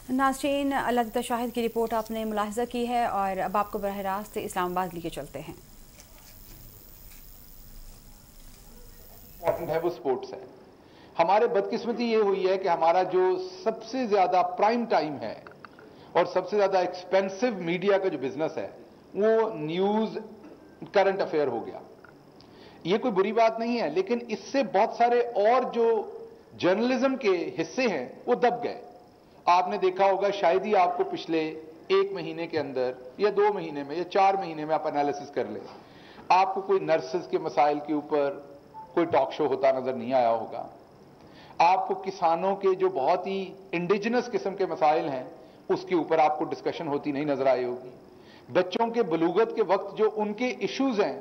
नाज़रीन, लतिफ़ा शाहिद की रिपोर्ट आपने मुलाहिज़ा की है और अब आपको बरह रास्त इस्लामाबाद लेके चलते हैं। इम्पोर्टेंट है वो स्पोर्ट्स है। हमारे बदकिस्मती ये हुई है कि हमारा जो सबसे ज्यादा प्राइम टाइम है और सबसे ज्यादा एक्सपेंसिव मीडिया का जो बिजनेस है वो न्यूज करंट अफेयर हो गया। ये कोई बुरी बात नहीं है, लेकिन इससे बहुत सारे और जो जर्नलिज्म के हिस्से हैं वो दब गए। आपने देखा होगा, शायद ही आपको पिछले 1 महीने के अंदर या 2 महीने में या 4 महीने में आप एनालिसिस कर ले, आपको कोई नर्सेज के मसाइल के ऊपर कोई टॉक शो होता नजर नहीं आया होगा। आपको किसानों के जो बहुत ही इंडिजिनस किस्म के मसाइल हैं उसके ऊपर आपको डिस्कशन होती नहीं नजर आई होगी। बच्चों के बलूगत के वक्त जो उनके इश्यूज हैं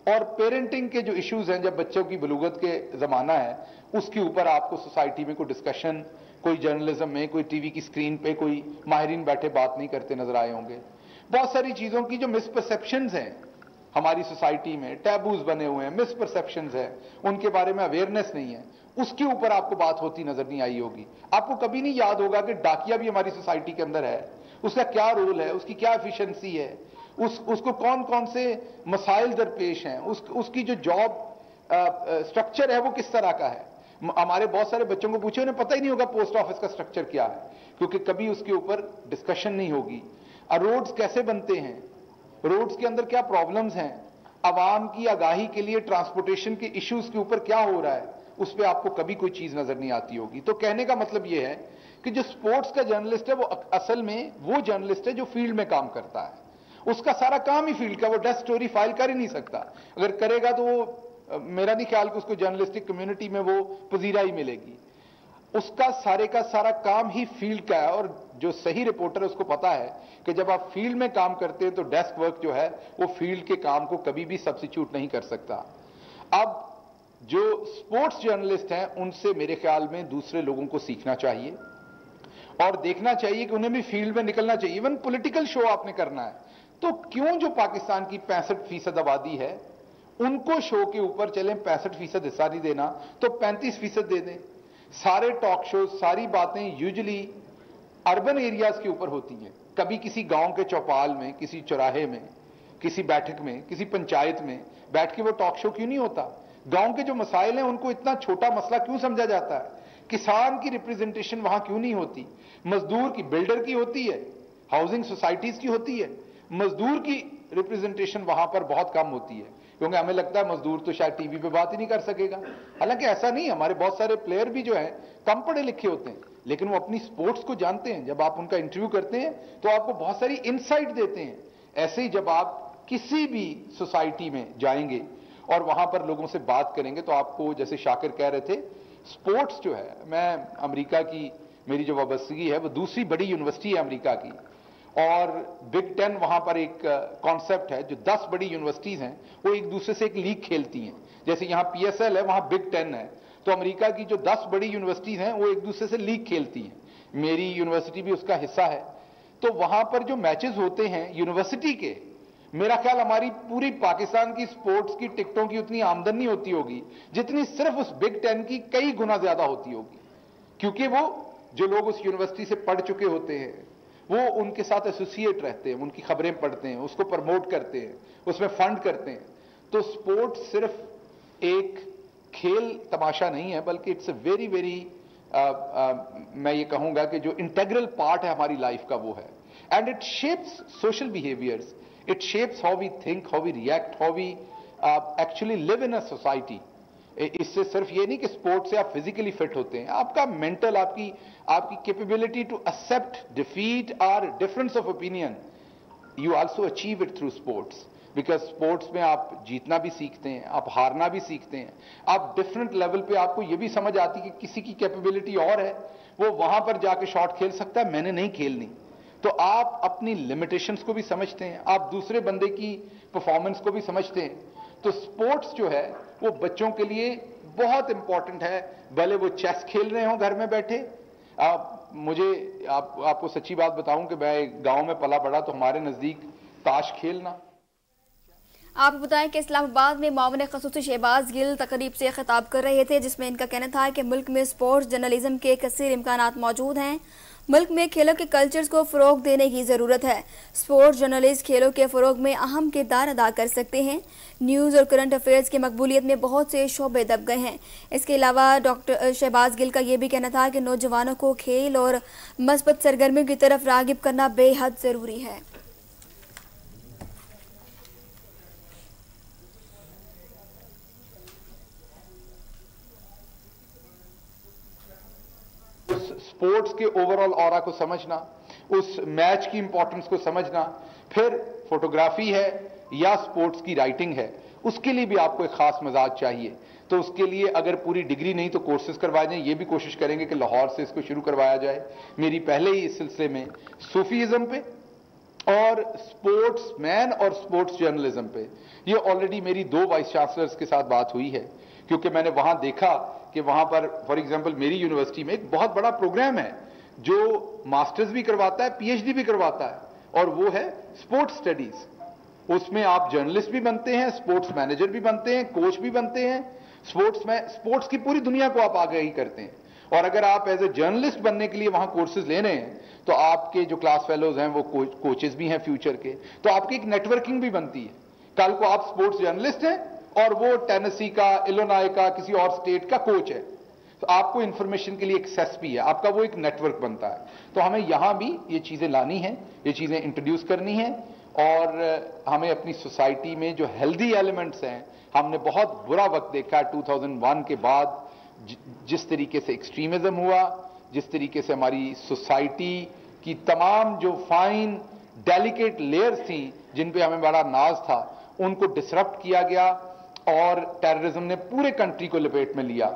और पेरेंटिंग के जो इश्यूज हैं जब बच्चों की बलूगत के जमाना है, उसके ऊपर आपको सोसाइटी में कोई डिस्कशन, कोई जर्नलिज्म में, कोई टीवी की स्क्रीन पे कोई माहिरीन बैठे बात नहीं करते नजर आए होंगे। बहुत सारी चीजों की जो मिसपरसेप्शंस हैं हमारी सोसाइटी में, टैबूज बने हुए हैं, मिसपरसेप्शंस है, उनके बारे में अवेयरनेस नहीं है, उसके ऊपर आपको बात होती नजर नहीं आई होगी। आपको कभी नहीं याद होगा कि डाकिया भी हमारी सोसाइटी के अंदर है, उसका क्या रोल है, उसकी क्या एफिशिएंसी है, उसको कौन कौन से मसाइल दरपेश हैं, उसकी जो जॉब स्ट्रक्चर है वो किस तरह का है। हमारे बहुत सारे बच्चों को पूछे, उन्हें पता ही नहीं होगा पोस्ट ऑफिस का स्ट्रक्चर क्या है, क्योंकि कभी उसके ऊपर डिस्कशन नहीं होगी। रोड्स कैसे बनते हैं, रोड्स के अंदर क्या प्रॉब्लम्स हैं, आवाम की आगाही के लिए ट्रांसपोर्टेशन के इश्यूज के ऊपर क्या हो रहा है, उस पर आपको कभी कोई चीज नजर नहीं आती होगी। तो कहने का मतलब यह है कि जो स्पोर्ट्स का जर्नलिस्ट है वो असल में वो जर्नलिस्ट है जो फील्ड में काम करता है। उसका सारा काम ही फील्ड का, वो डेस्क स्टोरी फाइल कर ही नहीं सकता। अगर करेगा तो वो मेरा नहीं ख्याल कि उसको जर्नलिस्टिक कम्युनिटी में वो पजीरा ही मिलेगी। उसका सारे का सारा काम ही फील्ड का है, और जो सही रिपोर्टर है उसको पता है कि जब आप फील्ड में काम करते हैं तो डेस्क वर्क जो है वो फील्ड के काम को कभी भी सब्स्टिट्यूट नहीं कर सकता। अब जो स्पोर्ट्स जर्नलिस्ट हैं उनसे मेरे ख्याल में दूसरे लोगों को सीखना चाहिए और देखना चाहिए कि उन्हें भी फील्ड में निकलना चाहिए। इवन पॉलिटिकल शो आपने करना है तो क्यों जो पाकिस्तान की 65% आबादी है उनको शो के ऊपर चलें, 65% हिस्सा नहीं देना तो 35% दे दें। सारे टॉक शो, सारी बातें यूजुअली अर्बन एरियाज के ऊपर होती हैं। कभी किसी गांव के चौपाल में, किसी चौराहे में, किसी बैठक में, किसी पंचायत में बैठ के वो टॉक शो क्यों नहीं होता। गांव के जो मसाइल हैं उनको इतना छोटा मसला क्यों समझा जाता है। किसान की रिप्रेजेंटेशन वहां क्यों नहीं होती, मजदूर की, बिल्डर की होती है, हाउसिंग सोसाइटीज की होती है, मजदूर की रिप्रेजेंटेशन वहां पर बहुत कम होती है, क्योंकि हमें लगता है मजदूर तो शायद टीवी पे बात ही नहीं कर सकेगा। हालांकि ऐसा नहीं, हमारे बहुत सारे प्लेयर भी जो हैं कम पढ़े लिखे होते हैं लेकिन वो अपनी स्पोर्ट्स को जानते हैं। जब आप उनका इंटरव्यू करते हैं तो आपको बहुत सारी इनसाइट देते हैं। ऐसे ही जब आप किसी भी सोसाइटी में जाएंगे और वहां पर लोगों से बात करेंगे तो आपको, जैसे शाकिर कह रहे थे, स्पोर्ट्स जो है, मैं अमेरिका की मेरी जो वाबस्तगी है वो दूसरी बड़ी यूनिवर्सिटी है अमेरिका की, और बिग 10 वहां पर एक कॉन्सेप्ट है, जो 10 बड़ी यूनिवर्सिटीज हैं वो एक दूसरे से एक लीग खेलती हैं। जैसे यहां PSL है, वहां बिग 10 है, तो अमेरिका की जो 10 बड़ी यूनिवर्सिटीज हैं वो एक दूसरे से लीग खेलती हैं। मेरी यूनिवर्सिटी भी उसका हिस्सा है। तो वहां पर जो मैचेस होते हैं यूनिवर्सिटी के, मेरा ख्याल हमारी पूरी पाकिस्तान की स्पोर्ट्स की टिकटों की उतनी आमदनी नहीं होती होगी जितनी सिर्फ उस बिग 10 की कई गुना ज्यादा होती होगी, क्योंकि वो जो लोग उस यूनिवर्सिटी से पढ़ चुके होते हैं वो उनके साथ एसोसिएट रहते हैं, उनकी खबरें पढ़ते हैं, उसको प्रमोट करते हैं, उसमें फंड करते हैं। तो स्पोर्ट्स सिर्फ एक खेल तमाशा नहीं है, बल्कि इट्स अ वेरी वेरी मैं ये कहूंगा कि जो इंटेग्रल पार्ट है हमारी लाइफ का वो है। And it shapes social behaviours, it shapes how we think, how we react, how we actually live in a society. इससे सिर्फ ये नहीं कि स्पोर्ट से आप फिजिकली फिट होते हैं, आपका मेंटल, आपकी कैपेबिलिटी टू एक्सेप्ट डिफीट और difference of opinion, you also achieve it through sports. Because sports में आप जीतना भी सीखते हैं, आप हारना भी सीखते हैं, आप डिफरेंट लेवल पे आपको ये भी समझ आती है कि किसी की कैपेबिलिटी और है, वो वहां पर जाके शॉट खेल सकता है, मैंने नहीं खेलनी। तो आप अपनी लिमिटेशंस को भी समझते हैं, आप दूसरे बंदे की परफॉर्मेंस को भी समझते हैं। तो स्पोर्ट्स जो है वो बच्चों के लिए बहुत इंपॉर्टेंट है, भले वो चेस खेल रहे हों घर में बैठे। आपको सच्ची बात बताऊं कि मैं गांव में पला बड़ा, तो हमारे नजदीक ताश खेलना। आप बताएं कि इस्लामाबाद में मामले ख़ुसूसी शहबाज गिल तकरीब से खिताब कर रहे थे, जिसमें इनका कहना था कि मुल्क में स्पोर्ट्स जर्नलिज्म के कसीर इम्कानात मौजूद हैं। मुल्क में खेलों के कल्चर्स को फ़रोग देने की ज़रूरत है। स्पोर्ट्स जर्नलिस्ट खेलों के फ़रोग में अहम किरदार अदा कर सकते हैं। न्यूज़ और करंट अफेयर्स की मकबूलियत में बहुत से शोबे दब गए हैं। इसके अलावा डॉक्टर शहबाज गिल का ये भी कहना था कि नौजवानों को खेल और मस्बत सरगर्मियों की तरफ रागिब करना बेहद ज़रूरी है। स्पोर्ट्स के ओवरऑल ऑरा को समझना, उस मैच की इंपॉर्टेंस को समझना, फिर फोटोग्राफी है या स्पोर्ट्स की राइटिंग है, उसके लिए भी आपको एक खास मिजाज चाहिए। तो उसके लिए अगर पूरी डिग्री नहीं तो कोर्सेज करवाए जाएं, ये भी कोशिश करेंगे कि लाहौर से इसको शुरू करवाया जाए। मेरी पहले ही इस सिलसिले में सूफीज़म पे और स्पोर्ट्स मैन और स्पोर्ट्स जर्नलिज्म पे ये ऑलरेडी मेरी 2 वाइस चांसलर्स के साथ बात हुई है, क्योंकि मैंने वहां देखा कि वहां पर फॉर एग्जांपल मेरी यूनिवर्सिटी में एक बहुत बड़ा प्रोग्राम है जो मास्टर्स भी करवाता है, पीएचडी भी करवाता है, और वो है स्पोर्ट्स स्टडीज। उसमें आप जर्नलिस्ट भी बनते हैं, स्पोर्ट्स मैनेजर भी बनते हैं, कोच भी बनते हैं, स्पोर्ट्स की पूरी दुनिया को आप आगाही करते हैं। और अगर आप एज ए जर्नलिस्ट बनने के लिए वहां कोर्सेज ले रहे हैं तो आपके जो क्लास फेलोज हैं वो कोचेस भी हैं फ्यूचर के, तो आपकी एक नेटवर्किंग भी बनती है। कल को आप स्पोर्ट्स जर्नलिस्ट हैं और वो टेनेसी का, इलिनॉय का, किसी और स्टेट का कोच है, तो आपको इंफॉर्मेशन के लिए एक्सेस भी है, आपका वो एक नेटवर्क बनता है। तो हमें यहां भी ये चीजें लानी है, ये चीजें इंट्रोड्यूस करनी है, और हमें अपनी सोसाइटी में जो हेल्दी एलिमेंट्स हैं, हमने बहुत बुरा वक्त देखा 2001 के बाद, जिस तरीके से एक्सट्रीमिज्म हुआ, जिस तरीके से हमारी सोसाइटी की तमाम जो फाइन डेलिकेट लेयर्स थी जिन पे हमें बड़ा नाज था, उनको डिसरप्ट किया गया और टेररिज्म ने पूरे कंट्री को लपेट में लिया।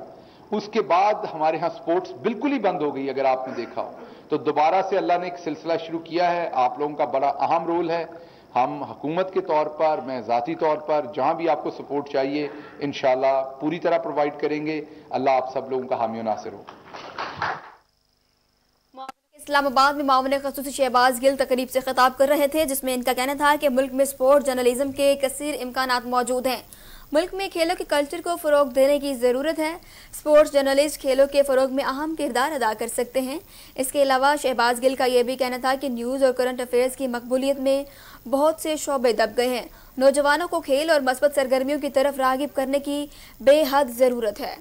उसके बाद हमारे यहाँ स्पोर्ट्स बिल्कुल ही बंद हो गई, अगर आपने देखा हो तो दोबारा से अल्लाह ने एक सिलसिला शुरू किया है। आप लोगों का बड़ा अहम रोल है। हम हुकूमत के तौर पर, मैं ज़ाती तौर पर, जहां भी आपको सपोर्ट चाहिए इंशाल्लाह पूरी तरह प्रोवाइड करेंगे। अल्लाह आप सब लोगों का हामी और नासिर हो। इस्लामाबाद में मामले खसूसी शहबाज गिल तकरीब से खिताब कर रहे थे, जिसमें इनका कहना था कि मुल्क में स्पोर्ट्स जर्नलिज्म के कसीर इम्कानात मौजूद हैं। मुल्क में खेलों के कल्चर को फ़रोग देने की ज़रूरत है। स्पोर्ट्स जर्नलिस्ट खेलों के फ़रोग में अहम किरदार अदा कर सकते हैं। इसके अलावा शहबाज गिल का यह भी कहना था कि न्यूज़ और करंट अफेयर्स की मकबूलियत में बहुत से शोबे दब गए हैं। नौजवानों को खेल और मस्बत सरगर्मियों की तरफ रागिब करने की बेहद ज़रूरत है।